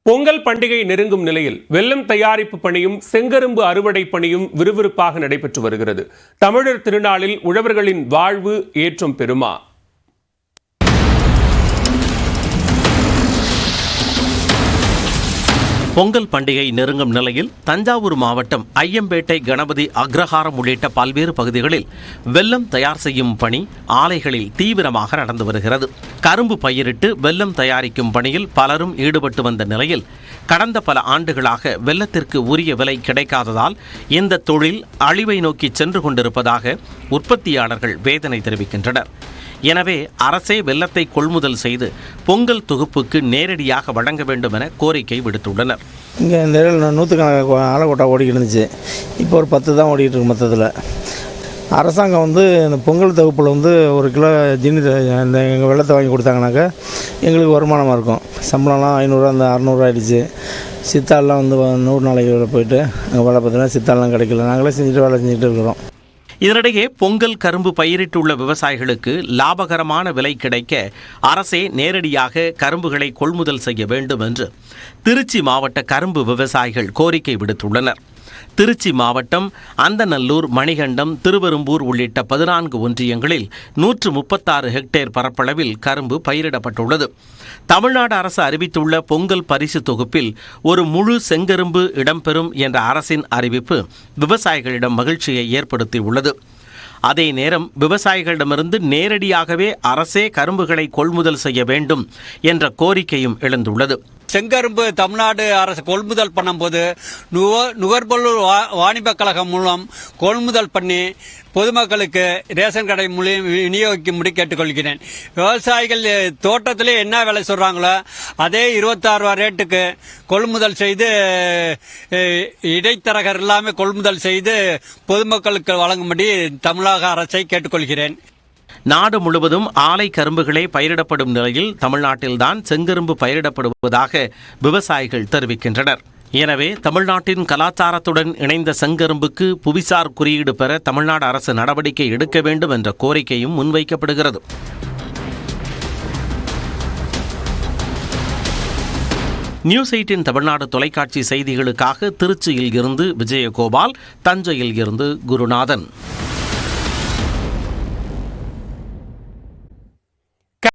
பொங்கல் பண்டிகை நெருங்கும் நிலையில் வெல்லம் தயாரிப்பு பணியும் செங்கரும்பு அறுவடை பணியும் விறுவிறுப்பாக நடைபெற்று வருகிறது. தமிழர் திருநாளில் உழவர்களின் வாழ்வு ஏற்றம் பெறுமா? பொங்கல் பண்டிகை நெருங்கும் நிலையில் தஞ்சாவூர் மாவட்டம் ஐயம்பேட்டை, கணபதி அக்ரஹாரம் உள்ளிட்ட பல்வேறு பகுதிகளில் வெல்லம் தயார் செய்யும் பணி ஆலைகளில் தீவிரமாக நடந்து வருகிறது. கரும்பு பயிரிட்டு வெல்லம் தயாரிக்கும் பணியில் பலரும் ஈடுபட்டு வந்த நிலையில் கடந்த பல ஆண்டுகளாக வெல்லத்திற்கு உரிய விலை கிடைக்காததால் இந்த தொழில் அழிவை நோக்கி சென்று கொண்டிருப்பதாக உற்பத்தியாளர்கள் வேதனை தெரிவிக்கின்றனர். எனவே அரசே வெல்லத்தை கொள்முதல் செய்து பொங்கல் தொகுப்புக்கு நேரடியாக வழங்க வேண்டும் என கோரிக்கை விடுத்துள்ளனர். இங்கே இந்த நூற்றுக்கணக்கான ஆலக்கோட்டா ஓடிக்கிட்டு இருந்துச்சு. இப்போ ஒரு 10 தான் ஓடிக்கிட்டு இருக்கு. மொத்தத்தில் அரசாங்கம் இந்த பொங்கல் தொகுப்பில் 1 கிலோ ஜீனி இந்த எங்கள் வெள்ளத்தை வாங்கி கொடுத்தாங்கனாக்கா எங்களுக்கு வருமானமாக இருக்கும். சம்பளம்லாம் 500 அந்த 600 ஆகிடுச்சு. சித்தாலெலாம் 100 நாளைக்கு போயிட்டு அங்கே வேலை பார்த்தீங்கன்னா சித்தாலெலாம் கிடைக்கல. நாங்களே செஞ்சுட்டு வேலை செஞ்சுட்டு இருக்கிறோம். இதனிடையே பொங்கல் கரும்பு பயிரிட்டுள்ள விவசாயிகளுக்கு லாபகரமான விலை கிடைக்க அரசே நேரடியாக கரும்புகளை கொள்முதல் செய்ய வேண்டும் என்று திருச்சி மாவட்ட கரும்பு விவசாயிகள் கோரிக்கை விடுத்துள்ளனர். திருச்சி மாவட்டம் அந்தநல்லூர், மணிகண்டம், திருவெரும்பூர் உள்ளிட்ட 14 ஒன்றியங்களில் 136 ஹெக்டேர் பரப்பளவில் கரும்பு பயிரிடப்பட்டுள்ளது. தமிழ்நாடு அரசு அறிவித்துள்ள பொங்கல் பரிசு தொகுப்பில் ஒரு முழு செங்கரும்பு இடம்பெறும் என்ற அரசின் அறிவிப்பு விவசாயிகளிடம் மகிழ்ச்சியை ஏற்படுத்தியுள்ளது. அதே நேரம் விவசாயிகளிடமிருந்து நேரடியாகவே அரசே கரும்புகளை கொள்முதல் செய்ய வேண்டும் என்ற கோரிக்கையும் எழுந்துள்ளது. செங்கரும்பு தமிழ்நாடு அரசு கொள்முதல் பண்ணும்போது நுகர்பொருள் வாணிப கழகம் மூலம் கொள்முதல் பண்ணி பொதுமக்களுக்கு ரேஷன் கடை மூலம் விநியோகிக்கும்படி கேட்டுக்கொள்கிறேன். விவசாயிகள் தோட்டத்திலே என்ன விலை சொல்றாங்களோ அதே 26 ரூபா ரேட்டுக்கு கொள்முதல் செய்து இடைத்தரகர் இல்லாமல் கொள்முதல் செய்து பொதுமக்களுக்கு வழங்கும்படி தமிழக அரசை கேட்டுக்கொள்கிறேன். நாடு முழுவதும் ஆலை கரும்புகளே பயிரிடப்படும் நிலையில் தமிழ்நாட்டில்தான் செங்கரும்பு பயிரிடப்படுவதாக விவசாயிகள் தெரிவிக்கின்றனர். எனவே தமிழ்நாட்டின் கலாச்சாரத்துடன் இணைந்த செங்கரும்புக்கு புவிசார் குறியீடு பெற தமிழ்நாடு அரசு நடவடிக்கை எடுக்க வேண்டும் என்ற கோரிக்கையும் முன்வைக்கப்படுகிறது. நியூஸ் 8 தமிழ்நாடு தொலைக்காட்சி செய்திகளுக்காக திருச்சியில் இருந்து விஜயகோபால், தஞ்சையில் இருந்து குருநாதன்.